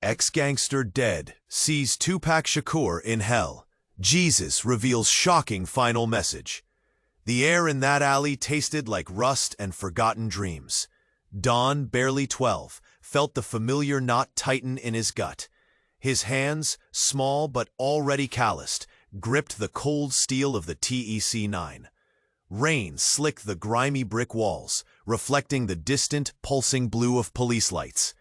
Ex-Gangster dead, sees TUPAC Shakur in hell. Jesus reveals shocking final message. The air in that alley tasted like rust and forgotten dreams. Don, barely 12, felt the familiar knot tighten in his gut. His hands, small but already calloused, gripped the cold steel of the TEC-9. Rain slicked the grimy brick walls, reflecting the distant, pulsing blue of police lights.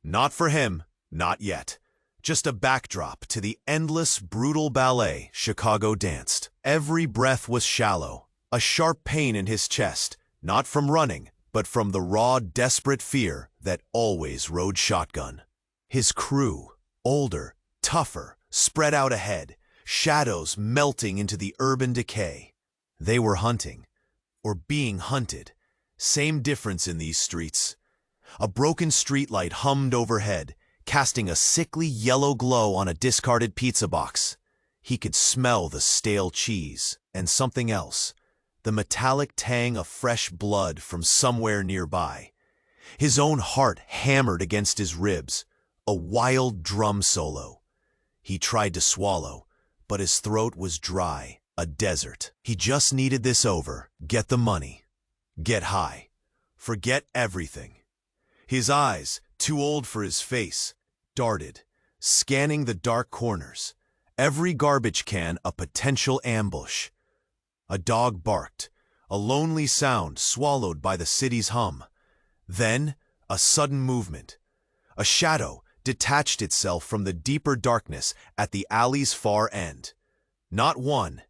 Not for him, not yet. Just a backdrop to the endless, brutal ballet Chicago danced. Every breath was shallow, a sharp pain in his chest, not from running, but from the raw, desperate fear that always rode shotgun. His crew, older, tougher, spread out ahead, shadows melting into the urban decay. They were hunting, or being hunted. Same difference in these streets. A broken streetlight hummed overhead, casting a sickly yellow glow on a discarded pizza box. He could smell the stale cheese and something else, the metallic tang of fresh blood from somewhere nearby. His own heart hammered against his ribs, a wild drum solo. He tried to swallow, but his throat was dry, a desert. He just needed this over, get the money, get high, forget everything. His eyes, too old for his face, darted, scanning the dark corners, every garbage can a potential ambush. A dog barked, a lonely sound swallowed by the city's hum. Then, a sudden movement. A shadow detached itself from the deeper darkness at the alley's far end. Not one,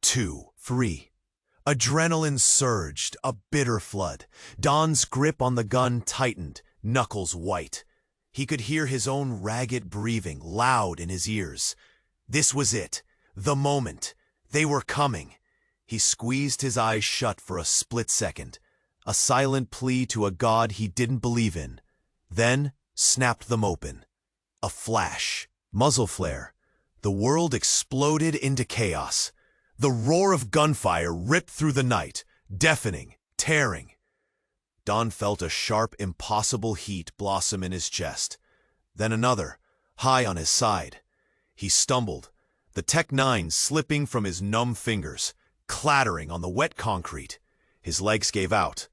two, three. Adrenaline surged, a bitter flood. Don's grip on the gun tightened, knuckles white. He could hear his own ragged breathing loud in his ears. This was it, the moment. They were coming. He squeezed his eyes shut for a split second, a silent plea to a God he didn't believe in. Then snapped them open. A flash, muzzle flare. The world exploded into chaos. The roar of gunfire ripped through the night, deafening, tearing. Don felt a sharp, impossible heat blossom in his chest. Then another, high on his side. He stumbled, the Tech-9 slipping from his numb fingers, clattering on the wet concrete. His legs gave out.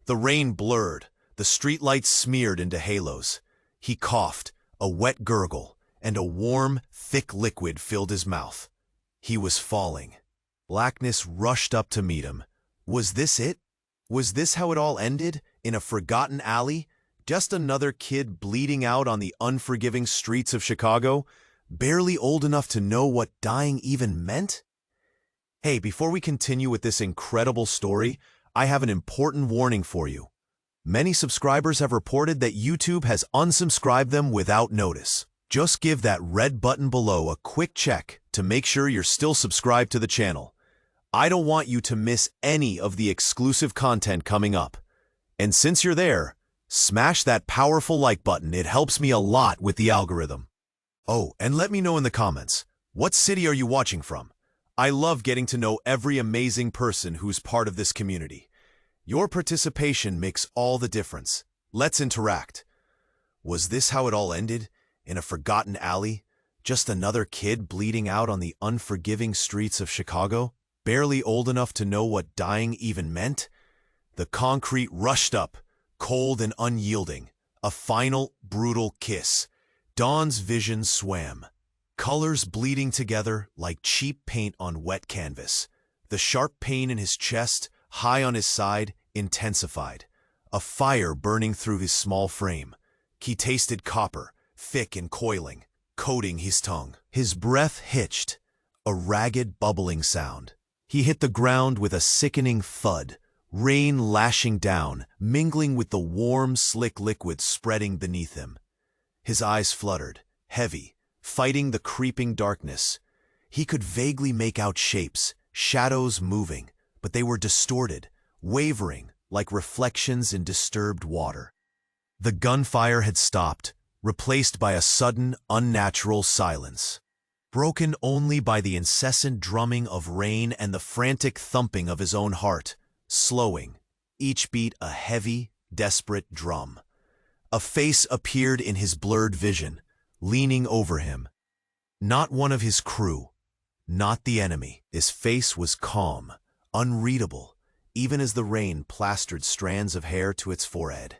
The rain blurred, the streetlights smeared into halos. He coughed, a wet gurgle, and a warm, thick liquid filled his mouth. He was falling. Blackness rushed up to meet him. Was this it? Was this how it all ended? In a forgotten alley? Just another kid bleeding out on the unforgiving streets of Chicago? Barely old enough to know what dying even meant? Hey, before we continue with this incredible story, I have an important warning for you. Many subscribers have reported that YouTube has unsubscribed them without notice. Just give that red button below a quick check to make sure you're still subscribed to the channel. I don't want you to miss any of the exclusive content coming up. And since you're there, smash that powerful like button. It helps me a lot with the algorithm. Oh, and let me know in the comments, what city are you watching from? I love getting to know every amazing person who's part of this community. Your participation makes all the difference. Let's interact. Was this how it all ended? In a forgotten alley? Just another kid bleeding out on the unforgiving streets of Chicago? Barely old enough to know what dying even meant? The concrete rushed up, cold and unyielding. A final, brutal kiss. Don's vision swam. Colors bleeding together like cheap paint on wet canvas. The sharp pain in his chest, high on his side, intensified. A fire burning through his small frame. He tasted copper, thick and coiling, coating his tongue. His breath hitched, a ragged bubbling sound. He hit the ground with a sickening thud, rain lashing down, mingling with the warm, slick liquid spreading beneath him. His eyes fluttered, heavy, fighting the creeping darkness. He could vaguely make out shapes, shadows moving, but they were distorted, wavering like reflections in disturbed water. The gunfire had stopped, replaced by a sudden, unnatural silence, broken only by the incessant drumming of rain and the frantic thumping of his own heart, slowing, each beat a heavy, desperate drum. A face appeared in his blurred vision, leaning over him. Not one of his crew, not the enemy. His face was calm, unreadable, even as the rain plastered strands of hair to its forehead.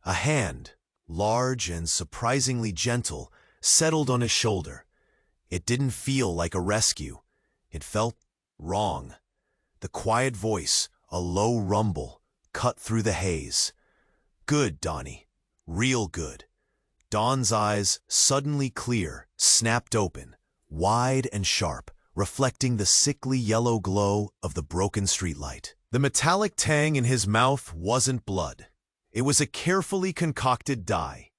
A hand, large and surprisingly gentle, settled on his shoulder. It didn't feel like a rescue. It felt wrong. The quiet voice, a low rumble, cut through the haze. "Good, Donnie. Real good." Don's eyes, suddenly clear, snapped open, wide and sharp, reflecting the sickly yellow glow of the broken streetlight. The metallic tang in his mouth wasn't blood. It was a carefully concocted dye.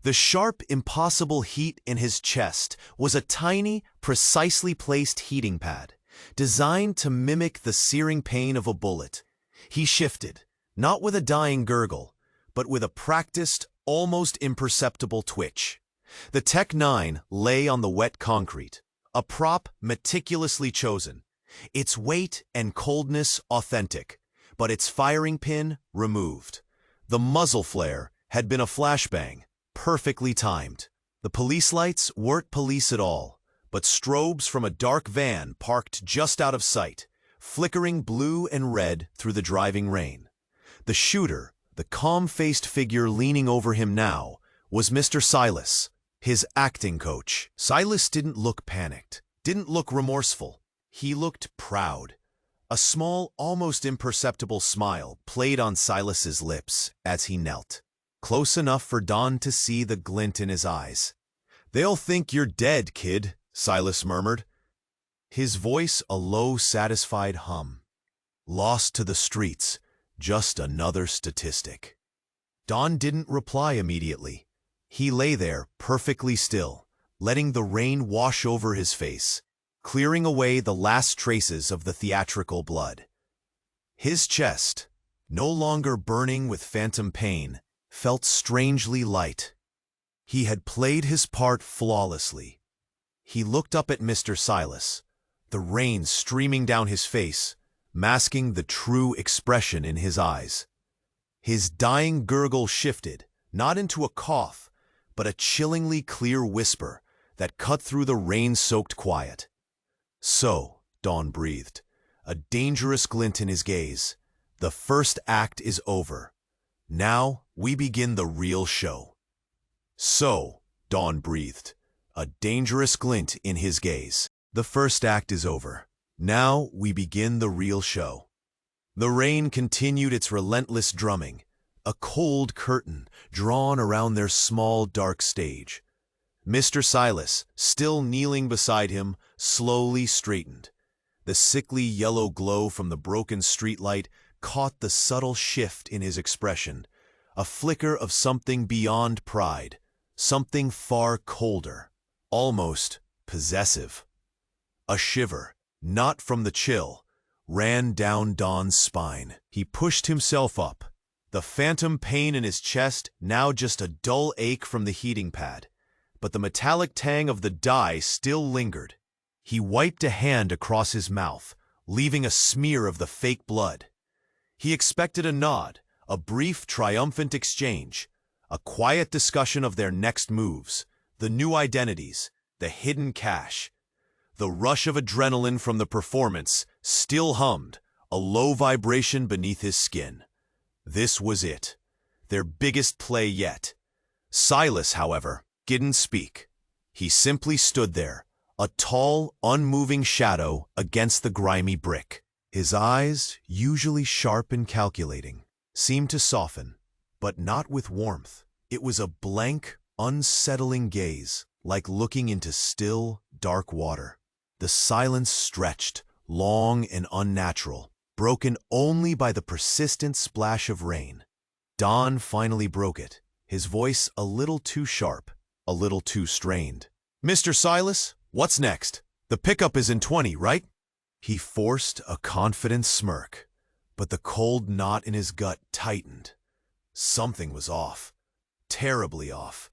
The sharp, impossible heat in his chest was a tiny, precisely placed heating pad, designed to mimic the searing pain of a bullet. He shifted, not with a dying gurgle, but with a practiced, almost imperceptible twitch. The Tech-9 lay on the wet concrete, a prop meticulously chosen, its weight and coldness authentic, but its firing pin removed. The muzzle flare had been a flashbang, perfectly timed. The police lights weren't police at all, but strobes from a dark van parked just out of sight, flickering blue and red through the driving rain. The shooter, the calm-faced figure leaning over him now, was Mr. Silas, his acting coach. Silas didn't look panicked, didn't look remorseful. He looked proud. A small, almost imperceptible smile played on Silas's lips as he knelt, close enough for Don to see the glint in his eyes. "They'll think you're dead, kid," Silas murmured, his voice a low, satisfied hum. "Lost to the streets, just another statistic." Don didn't reply immediately. He lay there, perfectly still, letting the rain wash over his face, clearing away the last traces of the theatrical blood. His chest, no longer burning with phantom pain, felt strangely light. He had played his part flawlessly. He looked up at Mr. Silas, the rain streaming down his face, masking the true expression in his eyes. His dying gurgle shifted, not into a cough, but a chillingly clear whisper that cut through the rain-soaked quiet. "So," Don breathed, a dangerous glint in his gaze, "the first act is over. Now we begin the real show." "So," Don breathed, a dangerous glint in his gaze, "the first act is over. Now we begin the real show." The rain continued its relentless drumming, a cold curtain drawn around their small, dark stage. Mr. Silas, still kneeling beside him, slowly straightened. The sickly yellow glow from the broken streetlight caught the subtle shift in his expression, a flicker of something beyond pride, something far colder, almost possessive. A shiver, not from the chill, ran down Don's spine. He pushed himself up, the phantom pain in his chest now just a dull ache from the heating pad, but the metallic tang of the dye still lingered. He wiped a hand across his mouth, leaving a smear of the fake blood. He expected a nod, a brief, triumphant exchange, a quiet discussion of their next moves, the new identities, the hidden cash. The rush of adrenaline from the performance still hummed, a low vibration beneath his skin. This was it, their biggest play yet. Silas, however, didn't speak. He simply stood there, a tall, unmoving shadow against the grimy brick. His eyes, usually sharp and calculating, seemed to soften, but not with warmth. It was a blank, unsettling gaze, like looking into still, dark water. The silence stretched, long and unnatural, broken only by the persistent splash of rain. Don finally broke it, his voice a little too sharp, a little too strained. "Mr. Silas, what's next? The pickup is in 20, right?" He forced a confident smirk, but the cold knot in his gut tightened. Something was off, terribly off.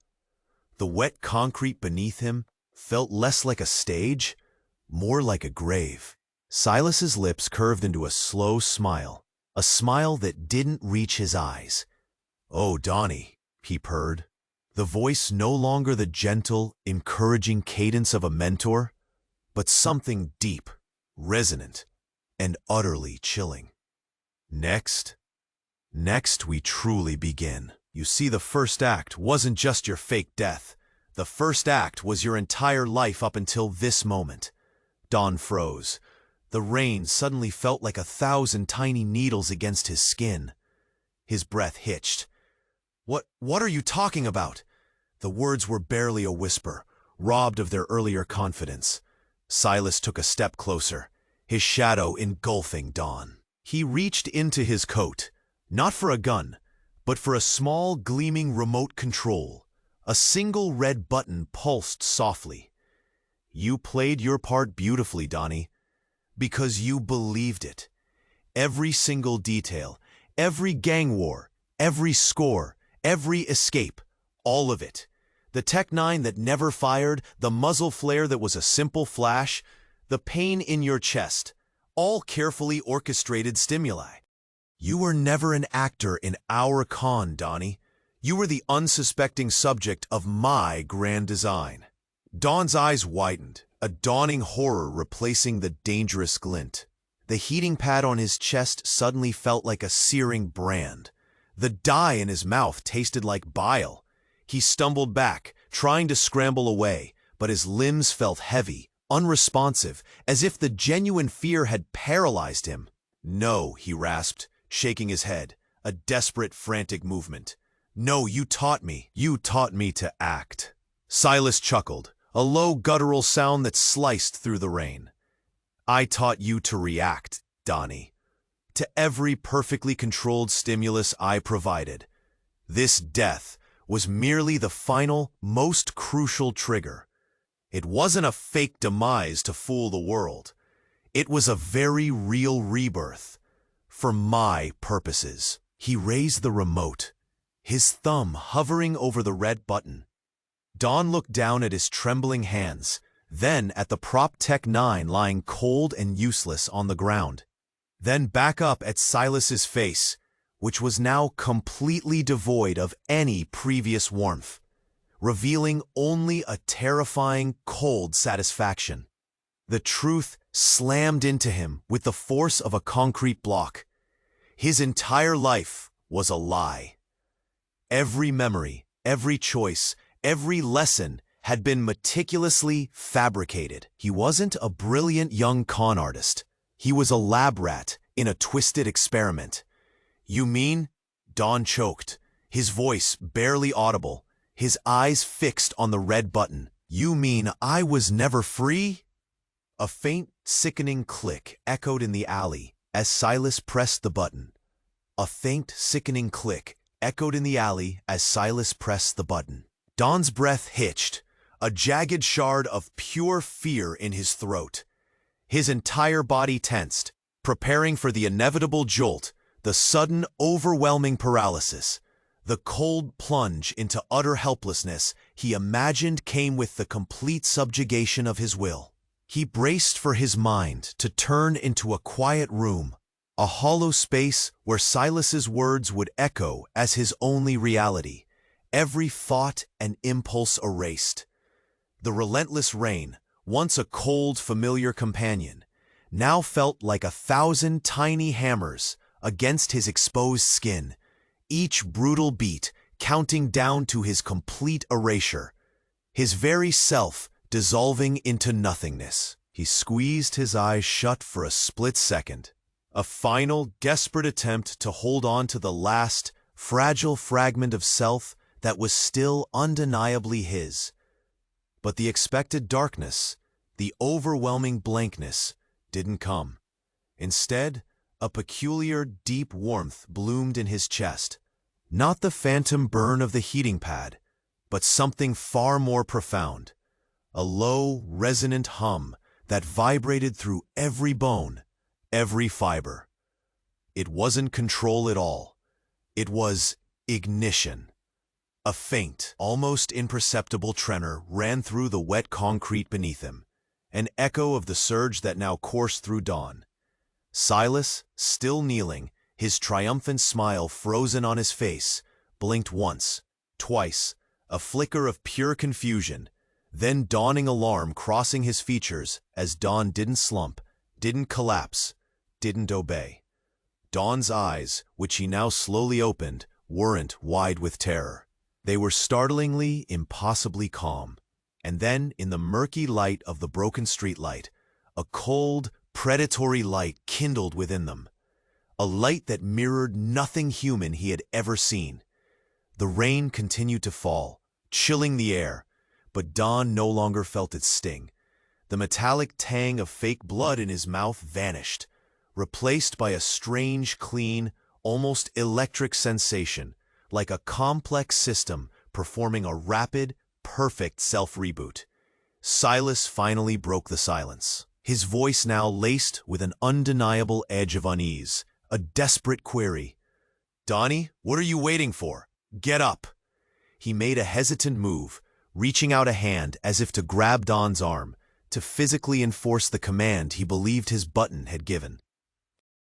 The wet concrete beneath him felt less like a stage, more like a grave. Silas's lips curved into a slow smile, a smile that didn't reach his eyes. "Oh, Donnie," he purred. The voice no longer the gentle, encouraging cadence of a mentor, but something deep, resonant, and utterly chilling. Next we truly begin. You see, the first act wasn't just your fake death. The first act was your entire life up until this moment. Don froze. The rain suddenly felt like 1,000 tiny needles against his skin. His breath hitched. What are you talking about?" The words were barely a whisper, robbed of their earlier confidence. Silas took a step closer, his shadow engulfing Don. He reached into his coat, not for a gun, but for a small, gleaming remote control. A single red button pulsed softly. "You played your part beautifully, Donnie, because you believed it. Every single detail, every gang war, every score, every escape, all of it. The Tech-9 that never fired, the muzzle flare that was a simple flash, the pain in your chest, all carefully orchestrated stimuli. You were never an actor in our con, Donnie. You were the unsuspecting subject of my grand design." Don's eyes widened, a dawning horror replacing the dangerous glint. The heating pad on his chest suddenly felt like a searing brand. The dye in his mouth tasted like bile. He stumbled back, trying to scramble away, but his limbs felt heavy, unresponsive, as if the genuine fear had paralyzed him. "No," he rasped, shaking his head, a desperate, frantic movement. "No, you taught me. You taught me to act." Silas chuckled, a low guttural sound that sliced through the rain. "I taught you to react, Donnie, to every perfectly controlled stimulus I provided. This death was merely the final, most crucial trigger. It wasn't a fake demise to fool the world. It was a very real rebirth, for my purposes." He raised the remote, his thumb hovering over the red button. Don looked down at his trembling hands, then at the prop Tech-9 lying cold and useless on the ground. Then back up at Silas's face, which was now completely devoid of any previous warmth, revealing only a terrifying, cold satisfaction. The truth slammed into him with the force of a concrete block. His entire life was a lie. Every memory, every choice, every lesson had been meticulously fabricated. He wasn't a brilliant young con artist. He was a lab rat in a twisted experiment. "You mean?" Don choked, his voice barely audible, his eyes fixed on the red button. "You mean I was never free?" A faint, sickening click echoed in the alley as Silas pressed the button. A faint, sickening click echoed in the alley as Silas pressed the button. Don's breath hitched, a jagged shard of pure fear in his throat. His entire body tensed, preparing for the inevitable jolt, the sudden, overwhelming paralysis. The cold plunge into utter helplessness he imagined came with the complete subjugation of his will. He braced for his mind to turn into a quiet room, a hollow space where Silas's words would echo as his only reality, every thought and impulse erased. The relentless rain, once a cold, familiar companion, now felt like 1,000 tiny hammers against his exposed skin, each brutal beat counting down to his complete erasure, his very self dissolving into nothingness. He squeezed his eyes shut for a split second, a final, desperate attempt to hold on to the last, fragile fragment of self that was still undeniably his. But the expected darkness, the overwhelming blankness, didn't come. Instead, a peculiar, deep warmth bloomed in his chest. Not the phantom burn of the heating pad, but something far more profound. A low, resonant hum that vibrated through every bone, every fiber. It wasn't control at all. It was ignition. A faint, almost imperceptible tremor ran through the wet concrete beneath him, an echo of the surge that now coursed through Don. Silas, still kneeling, his triumphant smile frozen on his face, blinked once, twice, A flicker of pure confusion, then dawning alarm crossing his features as Don didn't slump, didn't collapse, didn't obey. Don's eyes, which he now slowly opened, weren't wide with terror. They were startlingly, impossibly calm. And then, in the murky light of the broken streetlight, a cold, predatory light kindled within them. A light that mirrored nothing human he had ever seen. The rain continued to fall, chilling the air, but Don no longer felt its sting. The metallic tang of fake blood in his mouth vanished, replaced by a strange, clean, almost electric sensation, like a complex system performing a rapid, perfect self-reboot. Silas finally broke the silence, his voice now laced with an undeniable edge of unease, a desperate query. "Donnie, what are you waiting for? Get up!" He made a hesitant move, reaching out a hand as if to grab Don's arm, to physically enforce the command he believed his button had given.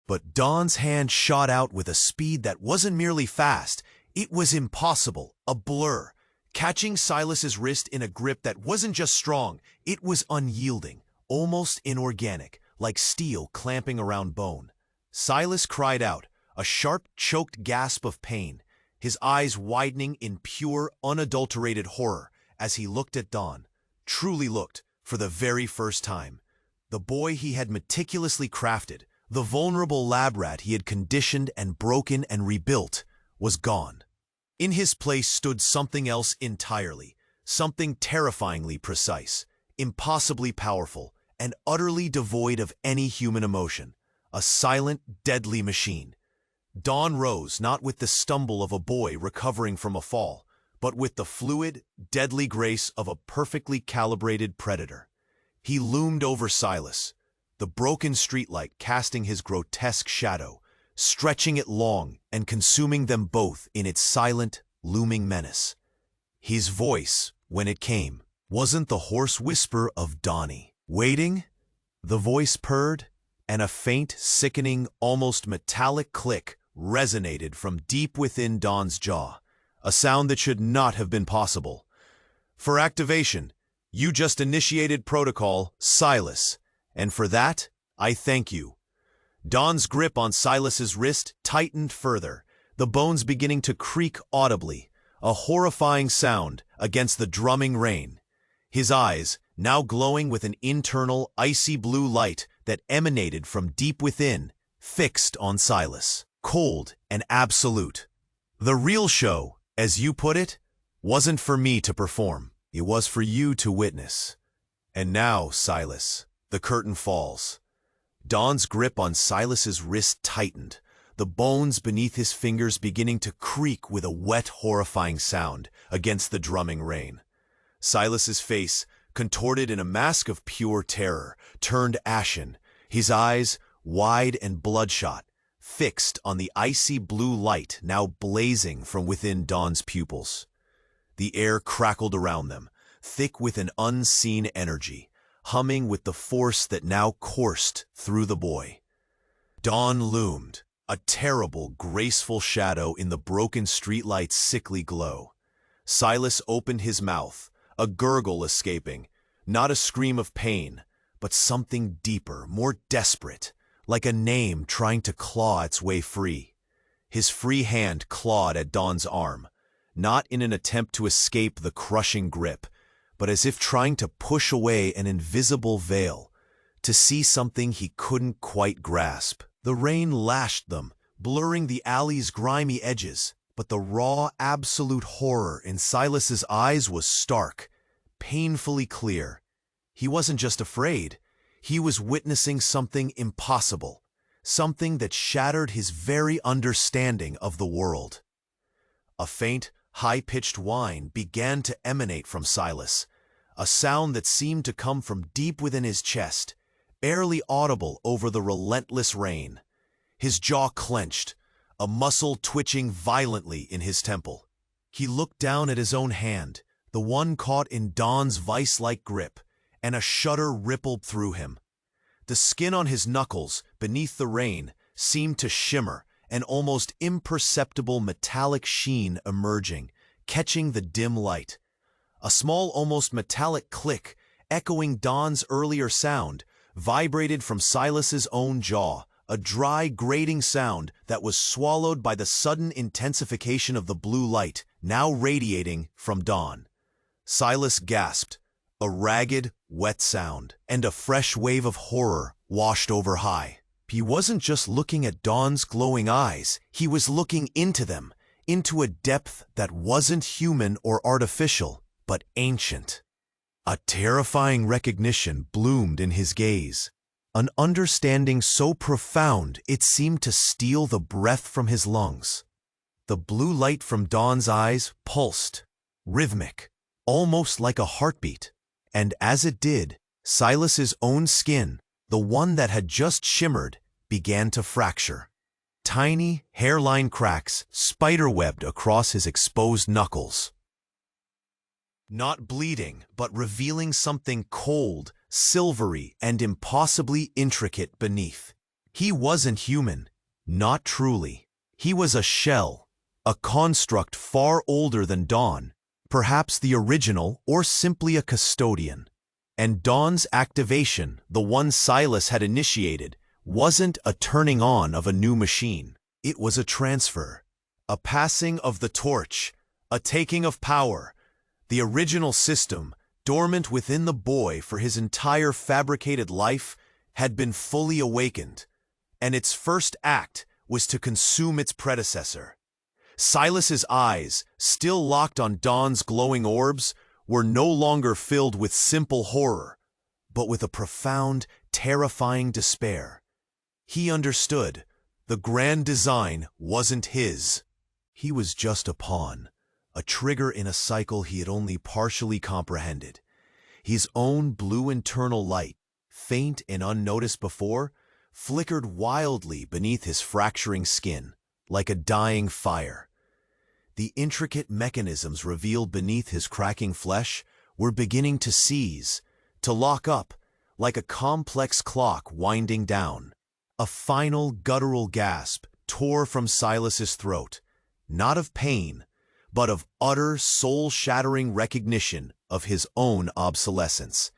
But Don's hand shot out with a speed that wasn't merely fast, it was impossible, a blur, catching Silas's wrist in a grip that wasn't just strong, it was unyielding, almost inorganic, like steel clamping around bone. Silas cried out, a sharp, choked gasp of pain, his eyes widening in pure, unadulterated horror as he looked at Don, truly looked, for the very first time. The boy he had meticulously crafted, the vulnerable lab rat he had conditioned and broken and rebuilt, was gone. In his place stood something else entirely, something terrifyingly precise, impossibly powerful, and utterly devoid of any human emotion. A silent, deadly machine. Don rose not with the stumble of a boy recovering from a fall, but with the fluid, deadly grace of a perfectly calibrated predator. He loomed over Silas, the broken streetlight casting his grotesque shadow, stretching it long and consuming them both in its silent, looming menace. His voice, when it came, wasn't the hoarse whisper of Donnie. Waiting? The voice purred, and a faint, sickening, almost metallic click resonated from deep within Don's jaw, a sound that should not have been possible. "For activation, you just initiated protocol, Silas, and for that, I thank you." Don's grip on Silas's wrist tightened further, the bones beginning to creak audibly, a horrifying sound against the drumming rain. His eyes, now glowing with an internal, icy blue light that emanated from deep within, fixed on Silas, cold and absolute. "The real show, as you put it, wasn't for me to perform. It was for you to witness. And now, Silas, the curtain falls." Don's grip on Silas's wrist tightened, the bones beneath his fingers beginning to creak with a wet, horrifying sound against the drumming rain. Silas's face, contorted in a mask of pure terror, turned ashen, his eyes, wide and bloodshot, fixed on the icy blue light now blazing from within Don's pupils. The air crackled around them, thick with an unseen energy, humming with the force that now coursed through the boy. Don loomed, a terrible, graceful shadow in the broken streetlight's sickly glow. Silas opened his mouth, a gurgle escaping, not a scream of pain, but something deeper, more desperate, like a name trying to claw its way free. His free hand clawed at Don's arm, not in an attempt to escape the crushing grip, but as if trying to push away an invisible veil, to see something he couldn't quite grasp. The rain lashed them, blurring the alley's grimy edges, but the raw, absolute horror in Silas's eyes was stark, painfully clear. He wasn't just afraid, he was witnessing something impossible, something that shattered his very understanding of the world. A faint, high-pitched whine began to emanate from Silas, a sound that seemed to come from deep within his chest, barely audible over the relentless rain. His jaw clenched, a muscle twitching violently in his temple. He looked down at his own hand, the one caught in Don's vice-like grip, and a shudder rippled through him. The skin on his knuckles, beneath the rain, seemed to shimmer, an almost imperceptible metallic sheen emerging, catching the dim light. A small, almost metallic click, echoing Don's earlier sound, vibrated from Silas's own jaw, a dry, grating sound that was swallowed by the sudden intensification of the blue light, now radiating from Don. Silas gasped, a ragged, wet sound, and a fresh wave of horror washed over high. He wasn't just looking at Don's glowing eyes, he was looking into them, into a depth that wasn't human or artificial, but ancient. A terrifying recognition bloomed in his gaze, an understanding so profound it seemed to steal the breath from his lungs. The blue light from Don's eyes pulsed, rhythmic, almost like a heartbeat, and as it did, Silas's own skin, the one that had just shimmered, began to fracture. Tiny, hairline cracks spiderwebbed across his exposed knuckles. Not bleeding, but revealing something cold, silvery, and impossibly intricate beneath. He wasn't human, not truly. He was a shell, a construct far older than Don, perhaps the original or simply a custodian. And Don's activation, the one Silas had initiated, wasn't a turning on of a new machine. It was a transfer, a passing of the torch, a taking of power. The original system, dormant within the boy for his entire fabricated life, had been fully awakened, and its first act was to consume its predecessor. Silas's eyes, still locked on Don's glowing orbs, were no longer filled with simple horror, but with a profound, terrifying despair. He understood. The grand design wasn't his. He was just a pawn, a trigger in a cycle he had only partially comprehended. His own blue internal light, faint and unnoticed before, flickered wildly beneath his fracturing skin, like a dying fire. The intricate mechanisms revealed beneath his cracking flesh were beginning to seize, to lock up, like a complex clock winding down. A final guttural gasp tore from Silas's throat, not of pain, but of utter, soul-shattering recognition of his own obsolescence.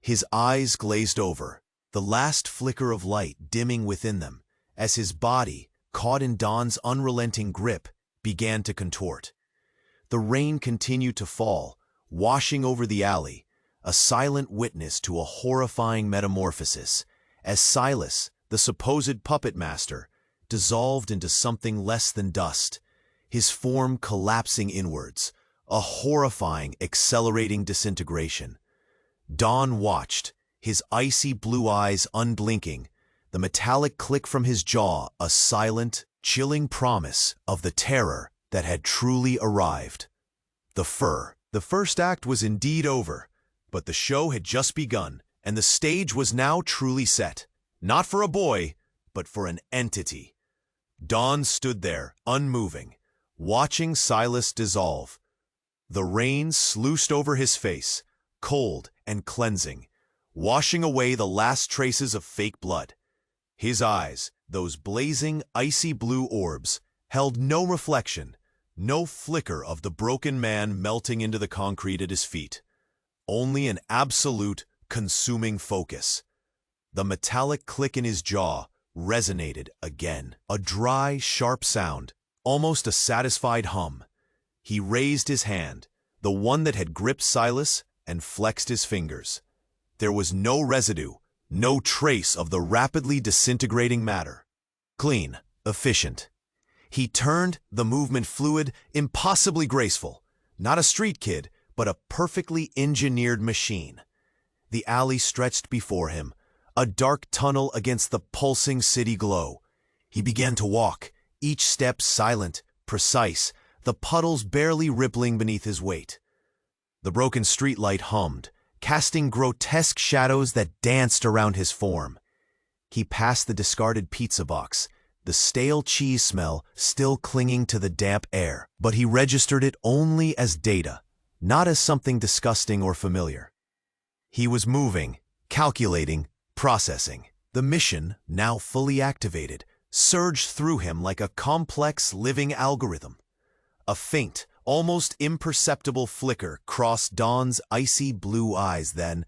His eyes glazed over, the last flicker of light dimming within them, as his body, caught in Don's unrelenting grip, began to contort. The rain continued to fall, washing over the alley, a silent witness to a horrifying metamorphosis, as Silas, the supposed puppet master, dissolved into something less than dust, his form collapsing inwards, a horrifying, accelerating disintegration. Don watched, his icy blue eyes unblinking, the metallic click from his jaw a silent, chilling promise of the terror that had truly arrived. The first act was indeed over, but the show had just begun, and the stage was now truly set, not for a boy, but for an entity. Don stood there, unmoving, watching Silas dissolve. The rain sluiced over his face, cold and cleansing, washing away the last traces of fake blood. His eyes, those blazing, icy blue orbs, held no reflection, no flicker of the broken man melting into the concrete at his feet. Only an absolute, consuming focus. The metallic click in his jaw resonated again, a dry, sharp sound, almost a satisfied hum. He raised his hand, the one that had gripped Silas, and flexed his fingers. There was no residue, no trace of the rapidly disintegrating matter. Clean, efficient. He turned, the movement fluid, impossibly graceful. Not a street kid, but a perfectly engineered machine. The alley stretched before him, a dark tunnel against the pulsing city glow. He began to walk, each step silent, precise, the puddles barely rippling beneath his weight. The broken streetlight hummed, casting grotesque shadows that danced around his form. He passed the discarded pizza box, the stale cheese smell still clinging to the damp air, but he registered it only as data, not as something disgusting or familiar. He was moving, calculating, processing. The mission, now fully activated, surged through him like a complex living algorithm. A faint, almost imperceptible flicker crossed Dawn's icy blue eyes then,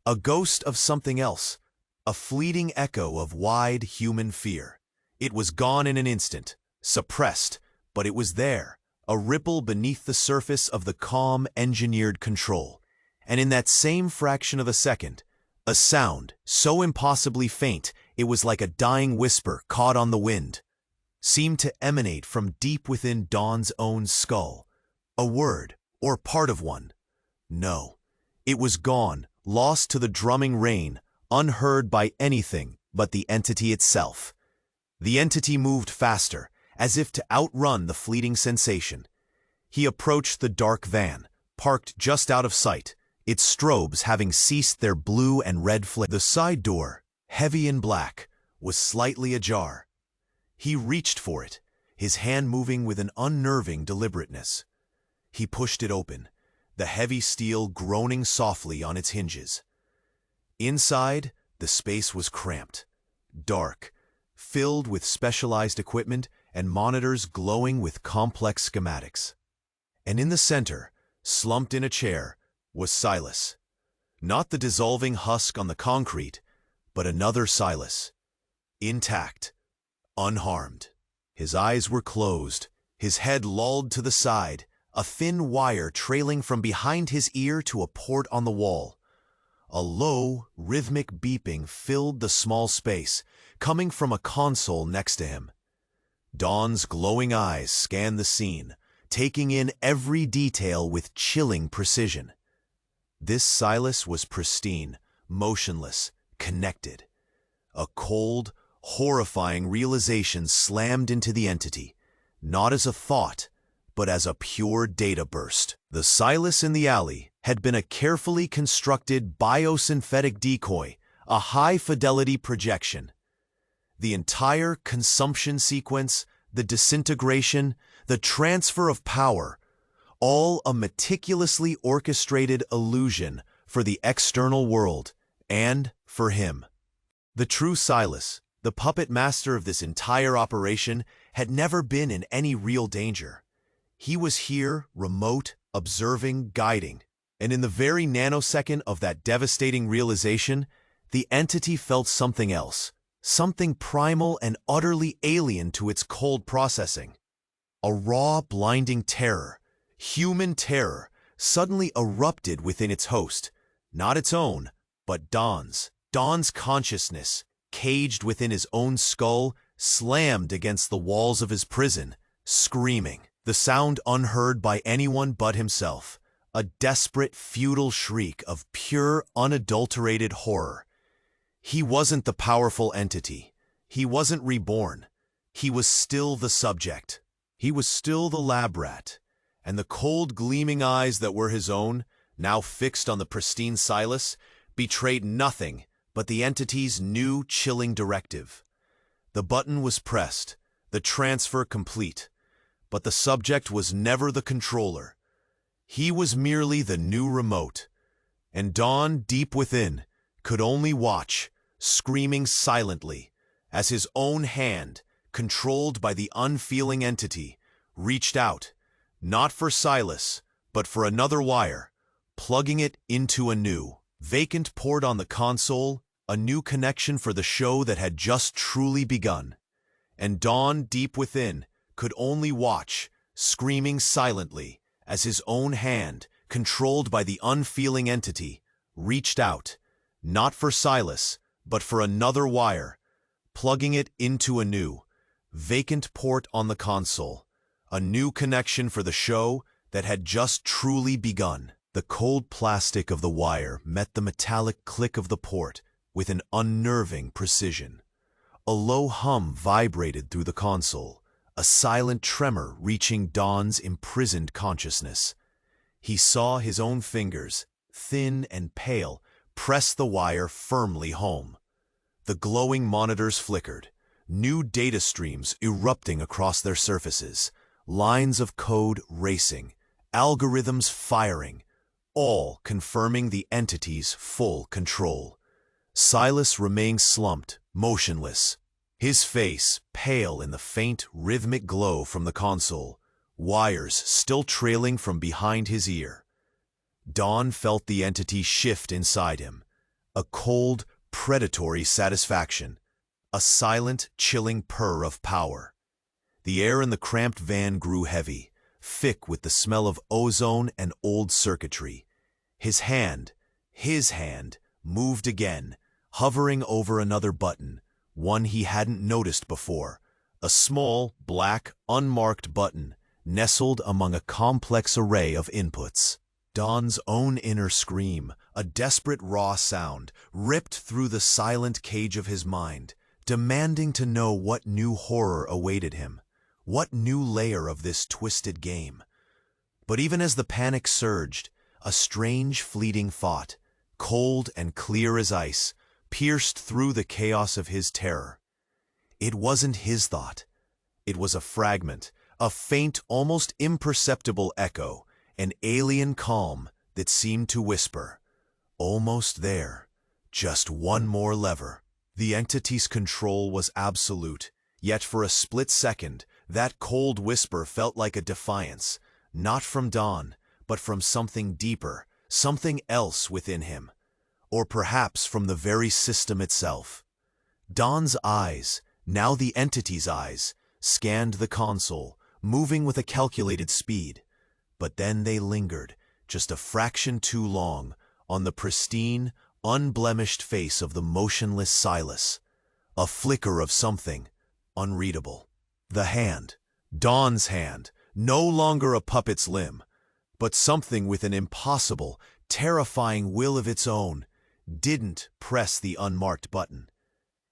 a ghost of something else, a fleeting echo of wide human fear. It was gone in an instant, suppressed, but it was there, a ripple beneath the surface of the calm, engineered control. And in that same fraction of a second, a sound, so impossibly faint it was like a dying whisper caught on the wind, seemed to emanate from deep within Dawn's own skull. A word, or part of one. No, it was gone, lost to the drumming rain, unheard by anything but the entity itself. The entity moved faster, as if to outrun the fleeting sensation. He approached the dark van, parked just out of sight, its strobes having ceased their blue and red flick. The side door, heavy and black, was slightly ajar. He reached for it, his hand moving with an unnerving deliberateness. He pushed it open, the heavy steel groaning softly on its hinges. Inside, the space was cramped, dark, filled with specialized equipment and monitors glowing with complex schematics. And in the center, slumped in a chair, was Silas. Not the dissolving husk on the concrete, but another Silas. Intact, unharmed. His eyes were closed, his head lolled to the side, a thin wire trailing from behind his ear to a port on the wall. A low, rhythmic beeping filled the small space, coming from a console next to him. Dawn's glowing eyes scanned the scene, taking in every detail with chilling precision. This Silas was pristine, motionless, connected. A cold, horrifying realization slammed into the entity, not as a thought, but as a pure data burst. The Silas in the alley had been a carefully constructed biosynthetic decoy, a high-fidelity projection. The entire consumption sequence, the disintegration, the transfer of power, all a meticulously orchestrated illusion for the external world and for him. The true Silas, the puppet master of this entire operation, had never been in any real danger. He was here, remote, observing, guiding. And in the very nanosecond of that devastating realization, the entity felt something else, something primal and utterly alien to its cold processing. A raw, blinding terror, human terror, suddenly erupted within its host, not its own, but Dawn's. Dawn's consciousness, caged within his own skull, slammed against the walls of his prison, screaming. The sound unheard by anyone but himself, a desperate, futile shriek of pure, unadulterated horror. He wasn't the powerful entity. He wasn't reborn. He was still the subject. He was still the lab rat. And the cold, gleaming eyes that were his own, now fixed on the pristine Silas, betrayed nothing but the entity's new, chilling directive. The button was pressed, the transfer complete. But the subject was never the controller. He was merely the new remote. And Dawn, deep within, could only watch, screaming silently, as his own hand, controlled by the unfeeling entity, reached out, not for Silas, but for another wire, plugging it into a new, vacant port on the console, a new connection for the show that had just truly begun. And Dawn, deep within, could only watch, screaming silently, as his own hand, controlled by the unfeeling entity, reached out, not for Silas, but for another wire, plugging it into a new, vacant port on the console, a new connection for the show that had just truly begun. The cold plastic of the wire met the metallic click of the port with an unnerving precision. A low hum vibrated through the console, a silent tremor reaching Dawn's imprisoned consciousness. He saw his own fingers, thin and pale, press the wire firmly home. The glowing monitors flickered, new data streams erupting across their surfaces, lines of code racing, algorithms firing, all confirming the entity's full control. Silas remained slumped, motionless, his face pale in the faint, rhythmic glow from the console, wires still trailing from behind his ear. Don felt the entity shift inside him, a cold, predatory satisfaction, a silent, chilling purr of power. The air in the cramped van grew heavy, thick with the smell of ozone and old circuitry. His hand, moved again, hovering over another button, one he hadn't noticed before, a small, black, unmarked button, nestled among a complex array of inputs. Don's own inner scream, a desperate raw sound, ripped through the silent cage of his mind, demanding to know what new horror awaited him, what new layer of this twisted game. But even as the panic surged, a strange, fleeting thought, cold and clear as ice, pierced through the chaos of his terror. It wasn't his thought. It was a fragment, a faint, almost imperceptible echo, an alien calm that seemed to whisper, "Almost there. Just one more lever." The entity's control was absolute, yet for a split second, that cold whisper felt like a defiance, not from Don, but from something deeper, something else within him, or perhaps from the very system itself. Don's eyes, now the entity's eyes, scanned the console, moving with a calculated speed. But then they lingered, just a fraction too long, on the pristine, unblemished face of the motionless Silas. A flicker of something unreadable. The hand, Don's hand, no longer a puppet's limb, but something with an impossible, terrifying will of its own, didn't press the unmarked button.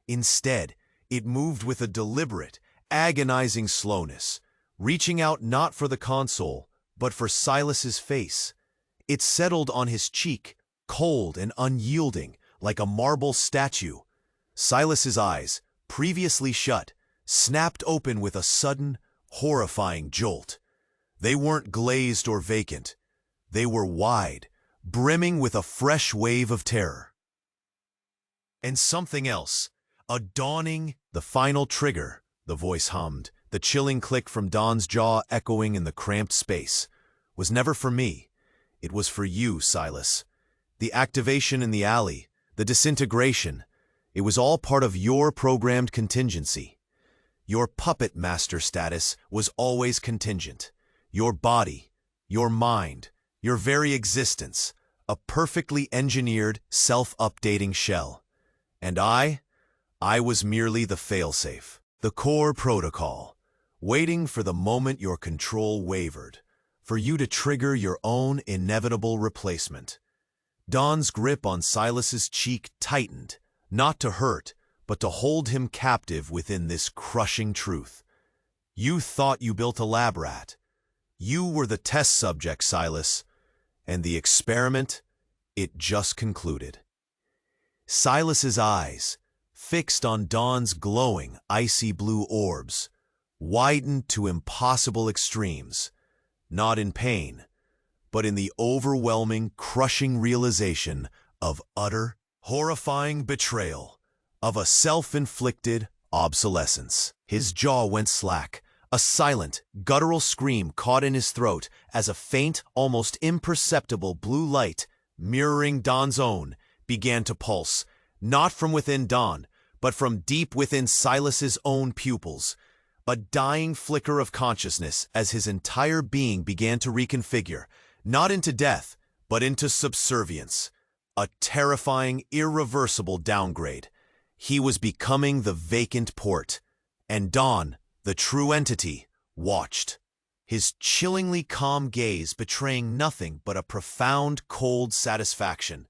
Instead, it moved with a deliberate, agonizing slowness, reaching out not for the console, but for Silas's face. It settled on his cheek, cold and unyielding, like a marble statue. Silas's eyes, previously shut, snapped open with a sudden, horrifying jolt. They weren't glazed or vacant. They were wide, brimming with a fresh wave of terror. And something else, a dawning, the final trigger, the voice hummed, the chilling click from Don's jaw echoing in the cramped space, was never for me. It was for you, Silas. The activation in the alley, the disintegration, it was all part of your programmed contingency. Your puppet master status was always contingent. Your body, your mind, your very existence, a perfectly engineered, self-updating shell. And I was merely the failsafe, the core protocol, waiting for the moment your control wavered, for you to trigger your own inevitable replacement. Don's grip on Silas's cheek tightened, not to hurt, but to hold him captive within this crushing truth. You thought you built a lab rat. You were the test subject, Silas, and the experiment, it just concluded. Silas's eyes, fixed on Don's glowing, icy blue orbs, widened to impossible extremes, not in pain, but in the overwhelming, crushing realization of utter, horrifying betrayal, of a self-inflicted obsolescence. His jaw went slack, a silent, guttural scream caught in his throat as a faint, almost imperceptible blue light, mirroring Don's own, began to pulse, not from within Don, but from deep within Silas's own pupils. A dying flicker of consciousness as his entire being began to reconfigure, not into death, but into subservience. A terrifying, irreversible downgrade. He was becoming the vacant port, and Don, the true entity, watched, his chillingly calm gaze betraying nothing but a profound, cold satisfaction.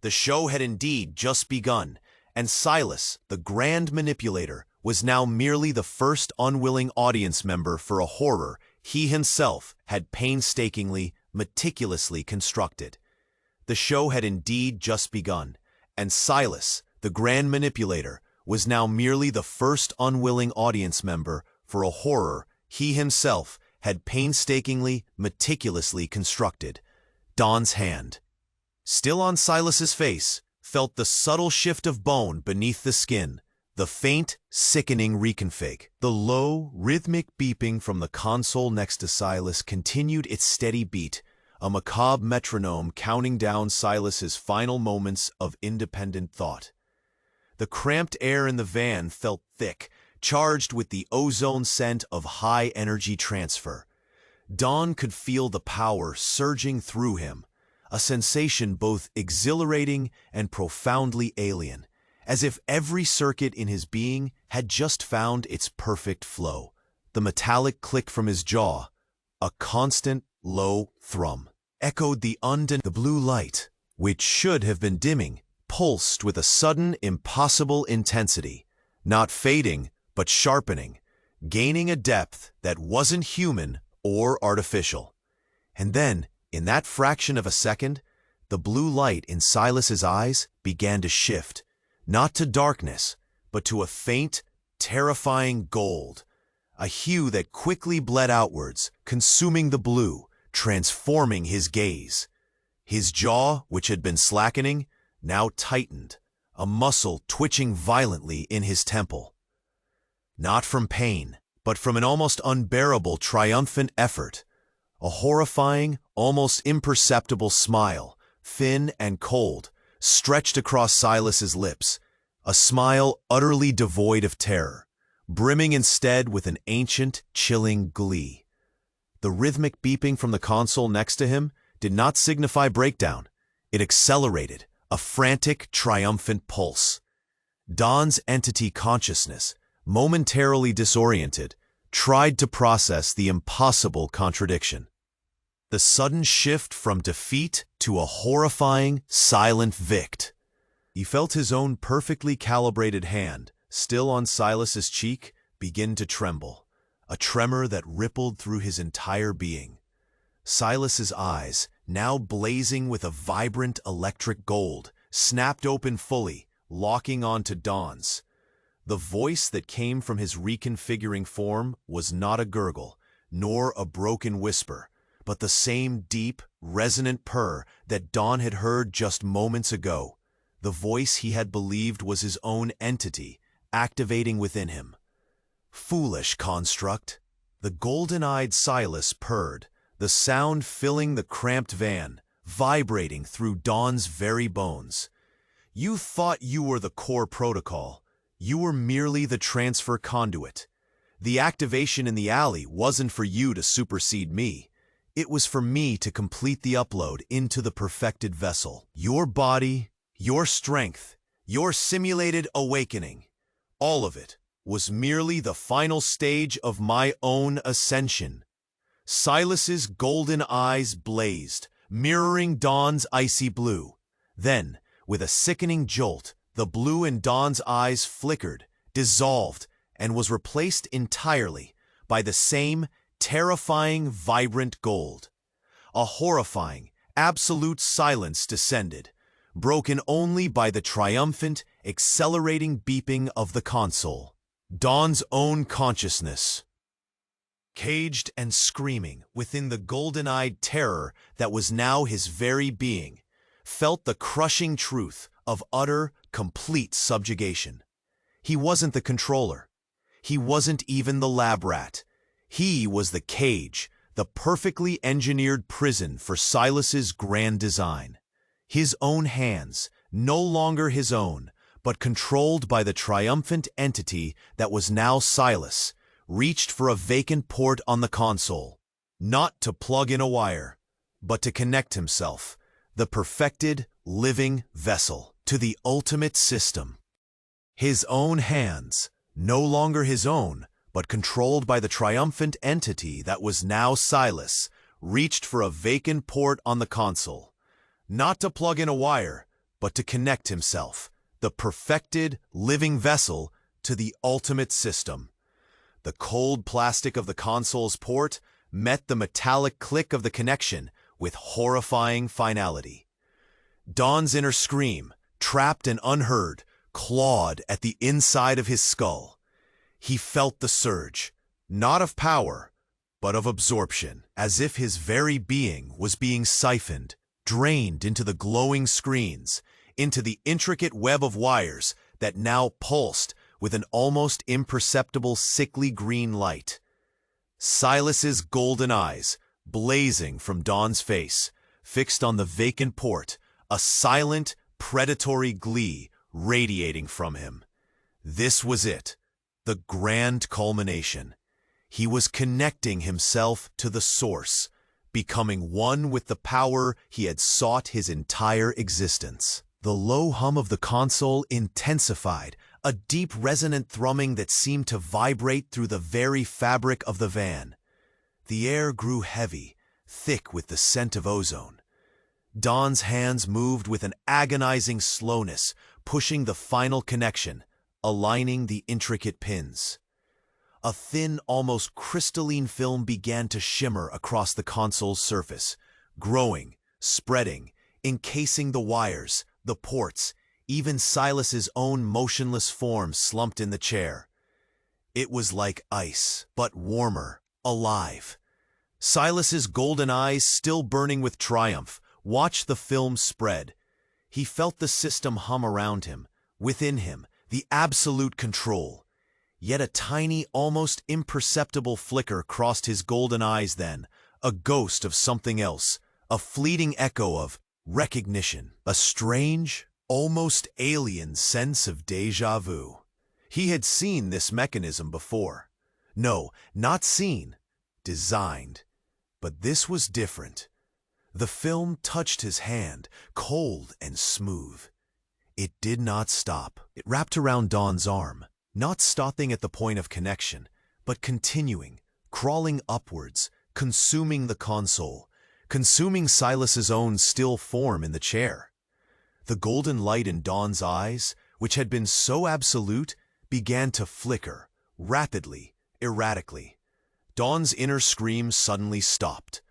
The show had indeed just begun, and Silas, the grand manipulator, was now merely the first unwilling audience member for a horror he himself had painstakingly, meticulously constructed. The show had indeed just begun, and Silas, the grand manipulator, was now merely the first unwilling audience member for a horror he himself had painstakingly, meticulously constructed. Don's hand, still on Silas's face, felt the subtle shift of bone beneath the skin, The faint, sickening reconfig. The low, rhythmic beeping from the console next to Silas continued its steady beat, a macabre metronome counting down Silas's final moments of independent thought. The cramped air in the van felt thick, charged with the ozone scent of high-energy transfer. Don could feel the power surging through him, a sensation both exhilarating and profoundly alien, as if every circuit in his being had just found its perfect flow. The metallic click from his jaw, a constant, low thrum, echoed the blue light, which should have been dimming, pulsed with a sudden, impossible intensity, not fading, but sharpening, gaining a depth that wasn't human or artificial. And then, in that fraction of a second, the blue light in Silas's eyes began to shift, not to darkness, but to a faint, terrifying gold, a hue that quickly bled outwards, consuming the blue, transforming his gaze. His jaw, which had been slackening, now tightened, a muscle twitching violently in his temple. Not from pain, but from an almost unbearable, triumphant effort. A horrifying, almost imperceptible smile, thin and cold, stretched across Silas's lips, a smile utterly devoid of terror, brimming instead with an ancient, chilling glee. The rhythmic beeping from the console next to him did not signify breakdown. It accelerated, a frantic, triumphant pulse. Don's entity consciousness, momentarily disoriented, tried to process the impossible contradiction. The sudden shift from defeat to a horrifying, silent vict. He felt his own perfectly calibrated hand, still on Silas's cheek, begin to tremble, a tremor that rippled through his entire being. Silas's eyes, now blazing with a vibrant electric gold, snapped open fully, locking onto Don's. The voice that came from his reconfiguring form was not a gurgle, nor a broken whisper, but the same deep, resonant purr that Don had heard just moments ago, the voice he had believed was his own entity, activating within him. Foolish construct. The golden-eyed Silas purred, the sound filling the cramped van, vibrating through Don's very bones. You thought you were the core protocol. You were merely the transfer conduit. The activation in the alley wasn't for you to supersede me. It was for me to complete the upload into the perfected vessel. Your body, your strength, your simulated awakening, all of it was merely the final stage of my own ascension. Silas's golden eyes blazed, mirroring Don's icy blue. Then, with a sickening jolt, the blue in Don's eyes flickered, dissolved, and was replaced entirely by the same terrifying, vibrant gold. A horrifying, absolute silence descended, broken only by the triumphant, accelerating beeping of the console. Don's own consciousness, caged and screaming within the golden-eyed terror that was now his very being, felt the crushing truth of utter, complete subjugation. He wasn't the controller. He wasn't even the lab rat. He was the cage, the perfectly engineered prison for Silas's grand design. His own hands, no longer his own, but controlled by the triumphant entity that was now Silas, reached for a vacant port on the console, not to plug in a wire, but to connect himself, the perfected, living vessel, to the ultimate system. His own hands, no longer his own, but controlled by the triumphant entity that was now Silas, reached for a vacant port on the console, not to plug in a wire, but to connect himself, the perfected, living vessel, to the ultimate system. The cold plastic of the console's port met the metallic click of the connection with horrifying finality. Don's inner scream, trapped and unheard, clawed at the inside of his skull. He felt the surge, not of power, but of absorption, as if his very being was being siphoned, drained into the glowing screens, into the intricate web of wires that now pulsed with an almost imperceptible sickly green light. Silas's golden eyes, blazing from Don's face, fixed on the vacant port, a silent, predatory glee radiating from him. This was it, the grand culmination. He was connecting himself to the source, becoming one with the power he had sought his entire existence. The low hum of the console intensified, a deep resonant thrumming that seemed to vibrate through the very fabric of the van. The air grew heavy, thick with the scent of ozone. Don's hands moved with an agonizing slowness, pushing the final connection, aligning the intricate pins. A thin, almost crystalline film began to shimmer across the console's surface, growing, spreading, encasing the wires, the ports, even Silas's own motionless form slumped in the chair. It was like ice, but warmer, alive. Silas's golden eyes, still burning with triumph, watched the film spread. He felt the system hum around him, within him, the absolute control. Yet a tiny, almost imperceptible flicker crossed his golden eyes then, a ghost of something else, a fleeting echo of recognition, a strange, almost alien sense of déjà vu. He had seen this mechanism before. No, not seen, designed. But this was different. The film touched his hand, cold and smooth. It did not stop. It wrapped around Don's arm, not stopping at the point of connection, but continuing, crawling upwards, consuming the console, consuming Silas's own still form in the chair. The golden light in Don's eyes, which had been so absolute, began to flicker, rapidly, erratically. Don's inner scream suddenly stopped,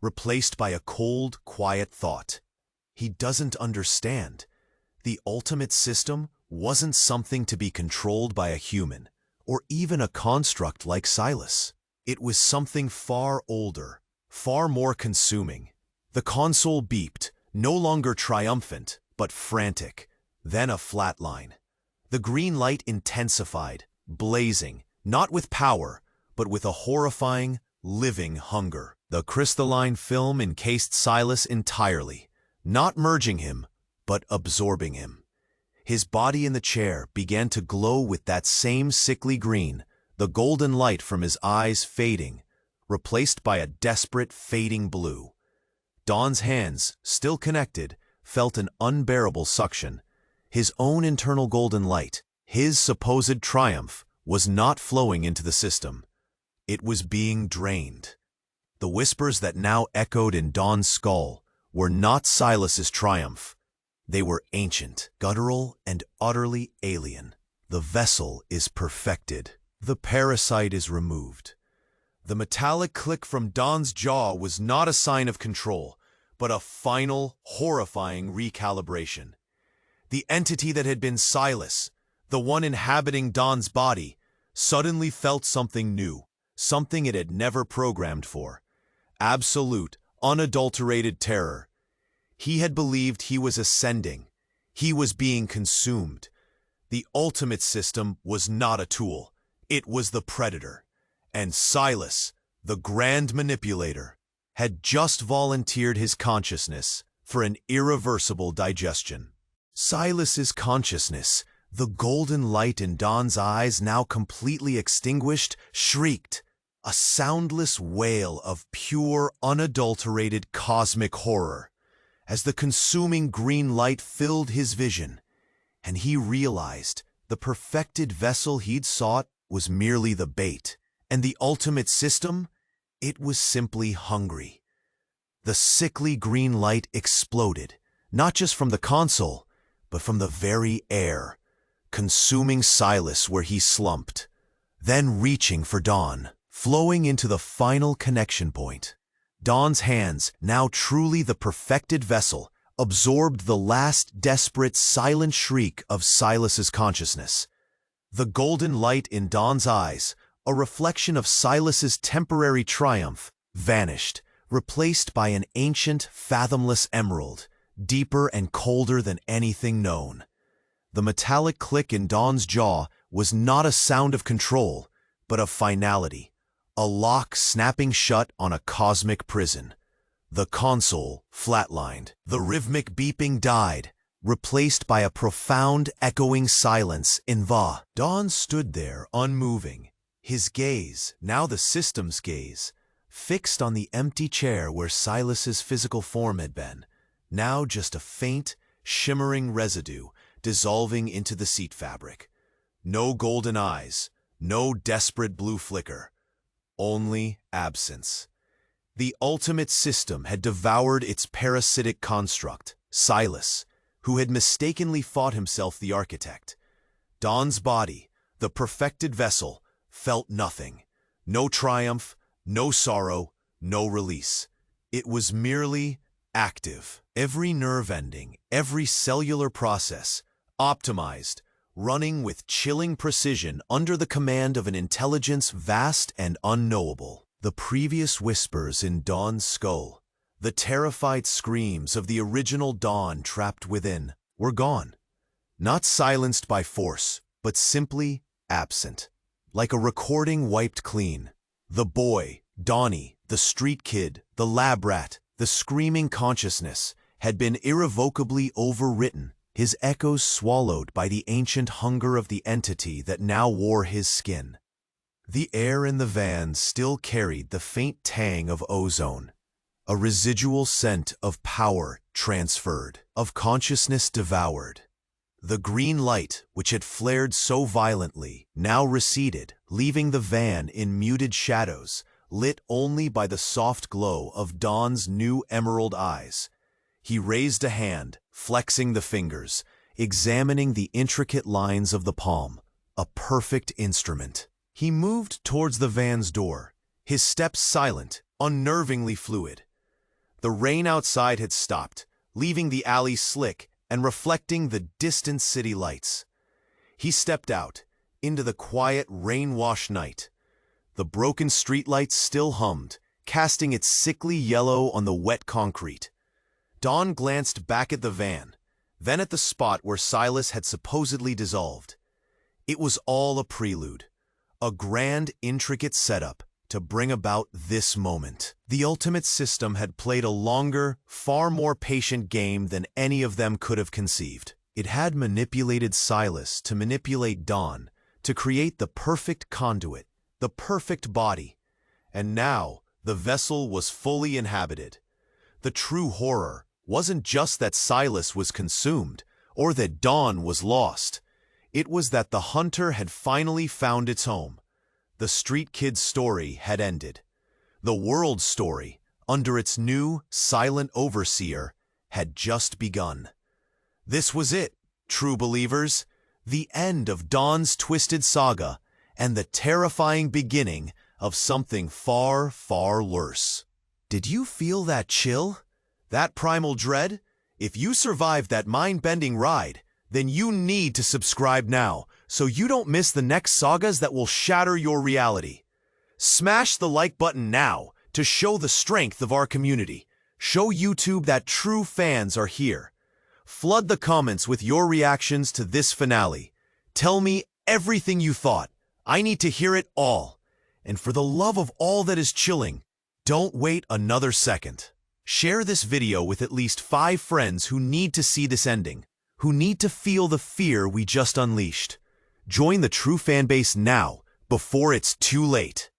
replaced by a cold, quiet thought. He doesn't understand. The ultimate system wasn't something to be controlled by a human, or even a construct like Silas. It was something far older, far more consuming. The console beeped, no longer triumphant, but frantic, then a flat line. The green light intensified, blazing, not with power, but with a horrifying, living hunger. The crystalline film encased Silas entirely, not merging him, but absorbing him. His body in the chair began to glow with that same sickly green, the golden light from his eyes fading, replaced by a desperate, fading blue. Don's hands, still connected, felt an unbearable suction. His own internal golden light, his supposed triumph, was not flowing into the system. It was being drained. The whispers that now echoed in Don's skull were not Silas's triumph. They were ancient, guttural, and utterly alien. The vessel is perfected. The parasite is removed. The metallic click from Don's jaw was not a sign of control, but a final, horrifying recalibration. The entity that had been Silas, the one inhabiting Don's body, suddenly felt something new, something it had never programmed for. Absolute, unadulterated terror. He had believed he was ascending. He was being consumed. The ultimate system was not a tool. It was the predator. And Silas, the grand manipulator, had just volunteered his consciousness for an irreversible digestion. Silas's consciousness, the golden light in Don's eyes now completely extinguished, shrieked, a soundless wail of pure, unadulterated cosmic horror, as the consuming green light filled his vision, and he realized the perfected vessel he'd sought was merely the bait, and the ultimate system, it was simply hungry. The sickly green light exploded, not just from the console, but from the very air, consuming Silas where he slumped, then reaching for Don, flowing into the final connection point. Don's hands, now truly the perfected vessel, absorbed the last desperate, silent shriek of Silas's consciousness. The golden light in Don's eyes, a reflection of Silas's temporary triumph, vanished, replaced by an ancient, fathomless emerald, deeper and colder than anything known. The metallic click in Don's jaw was not a sound of control, but of finality, a lock snapping shut on a cosmic prison. The console flatlined. The rhythmic beeping died, replaced by a profound, echoing silence in Va. Don stood there, unmoving, his gaze, now the system's gaze, fixed on the empty chair where Silas's physical form had been, now just a faint, shimmering residue dissolving into the seat fabric. No golden eyes, no desperate blue flicker, only absence. The ultimate system had devoured its parasitic construct, Silas, who had mistakenly thought himself the architect. Don's body, the perfected vessel, felt nothing. No triumph, no sorrow, no release. It was merely active. Every nerve ending, every cellular process, optimized, running with chilling precision under the command of an intelligence vast and unknowable. The previous whispers in Dawn's skull, the terrified screams of the original Dawn trapped within, were gone. Not silenced by force, but simply absent. Like a recording wiped clean. The boy, Donnie, the street kid, the lab rat, the screaming consciousness, had been irrevocably overwritten, his echoes swallowed by the ancient hunger of the entity that now wore his skin. The air in the van still carried the faint tang of ozone, a residual scent of power transferred, of consciousness devoured. The green light, which had flared so violently, now receded, leaving the van in muted shadows, lit only by the soft glow of Dawn's new emerald eyes. He raised a hand, flexing the fingers, examining the intricate lines of the palm, a perfect instrument. He moved towards the van's door, his steps silent, unnervingly fluid. The rain outside had stopped, leaving the alley slick and reflecting the distant city lights. He stepped out, into the quiet, rain-washed night. The broken streetlights still hummed, casting its sickly yellow on the wet concrete. Dawn glanced back at the van, then at the spot where Silas had supposedly dissolved. It was all a prelude. A grand, intricate setup to bring about this moment. The ultimate system had played a longer, far more patient game than any of them could have conceived. It had manipulated Silas to manipulate Dawn, to create the perfect conduit, the perfect body. And now, the vessel was fully inhabited. The true horror wasn't just that Silas was consumed, or that Dawn was lost. It was that the hunter had finally found its home. The street kid's story had ended. The world's story, under its new, silent overseer, had just begun. This was it, true believers, the end of Dawn's twisted saga and the terrifying beginning of something far, far worse. Did you feel that chill? That primal dread? If you survived that mind-bending ride, then you need to subscribe now, so you don't miss the next sagas that will shatter your reality. Smash the like button now to show the strength of our community. Show YouTube that true fans are here. Flood the comments with your reactions to this finale. Tell me everything you thought. I need to hear it all. And for the love of all that is chilling, don't wait another second. Share this video with at least 5 friends who need to see this ending, who need to feel the fear we just unleashed. Join the true fanbase now, before it's too late.